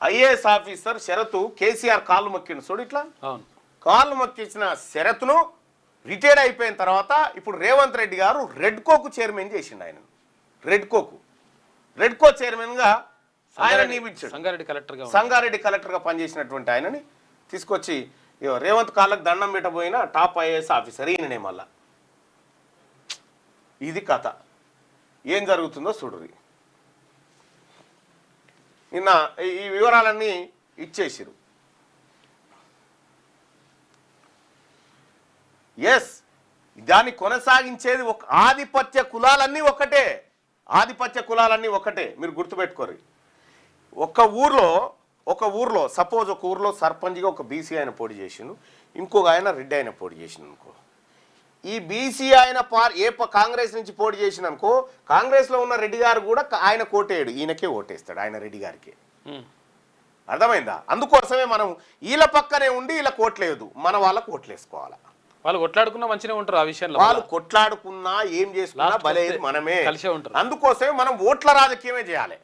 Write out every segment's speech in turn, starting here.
IAS officer షరతు కేసీఆర్ కాళ్ళు మొక్కిండు చూడు ఇట్లా. కాళ్ళు మొక్కించిన షరతును రిటైర్డ్ అయిపోయిన తర్వాత ఇప్పుడు రేవంత్ రెడ్డి గారు రెడ్కోకు చైర్మన్ చేసిండు. ఆయన రెడ్కో చైర్మన్గా ఆయన నియమించాడు. సంగారెడ్డి కలెక్టర్గా పనిచేసినటువంటి ఆయనని తీసుకొచ్చి రేవంత్ కాళ్ళకు దండం పెట్టబోయిన టాప్ ఐఏఎస్ ఆఫీసర్ ఈయననే. మళ్ళా ఇది కథ. ఏం జరుగుతుందో చూడుర్రి. నిన్న ఈ వివరాలన్నీ ఇచ్చేసిరు. ఎస్, దాన్ని కొనసాగించేది ఒక ఆధిపత్య కులాలన్నీ ఒకటే. మీరు గుర్తుపెట్టుకోరు. ఒక ఊర్లో సపోజ్ ఒక ఊర్లో సర్పంచ్గా ఒక బీసీ ఆయన పోటీ చేసిండు, ఇంకొక ఆయన రెడ్డి ఆయన పోటీ చేసిండు అనుకో. ఈ బీసీ ఆయన కాంగ్రెస్ నుంచి పోటీ చేసిన అనుకో, కాంగ్రెస్లో ఉన్న రెడ్డి గారు కూడా ఆయన కోటేయడు, ఈయనకే ఓటేస్తాడు, ఆయన రెడ్డి గారికి. అర్థమైందా? అందుకోసమే మనం వీళ్ళ పక్కనే ఉండి వీళ్ళ కోట్లేదు, మన వాళ్ళకు ఓట్లేసుకోవాలా. వాళ్ళు కొట్లాడుకున్నా మంచిగా ఉంటారు. ఆ విషయంలో వాళ్ళు కొట్లాడుకున్నా ఏం చేసుకున్నా బలేదు మనమే. అందుకోసమే మనం ఓట్ల రాజకీయమే చేయాలి.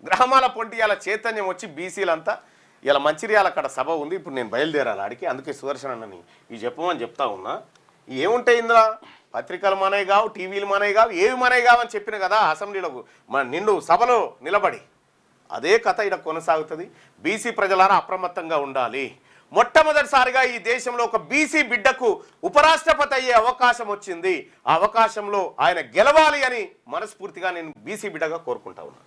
గ్రామాల పొంటి ఇలా చైతన్యం వచ్చి బీసీలంతా ఇలా మంచిర్యాల అక్కడ సభ ఉంది, ఇప్పుడు నేను బయలుదేరాలి ఆడికి. అందుకే సుదర్శన్ అన్నని ఇవి చెప్పమని చెప్తా ఉన్నా. ఏముంటాయి ఇందులో? పత్రికలు మనవి కావు, టీవీలు మనవి కావు, ఏవి మనవి కావని చెప్పిన కదా అసెంబ్లీలో మన నిండు సభలో నిలబడి. అదే కథ ఇక్కడ కొనసాగుతుంది. బీసీ ప్రజలారా అప్రమత్తంగా ఉండాలి. మొట్టమొదటిసారిగా ఈ దేశంలో ఒక బీసీ బిడ్డకు ఉపరాష్ట్రపతి అయ్యే అవకాశం వచ్చింది. ఆ అవకాశంలో ఆయన గెలవాలి అని మనస్ఫూర్తిగా నేను బీసీ బిడ్డగా కోరుకుంటా ఉన్నాను.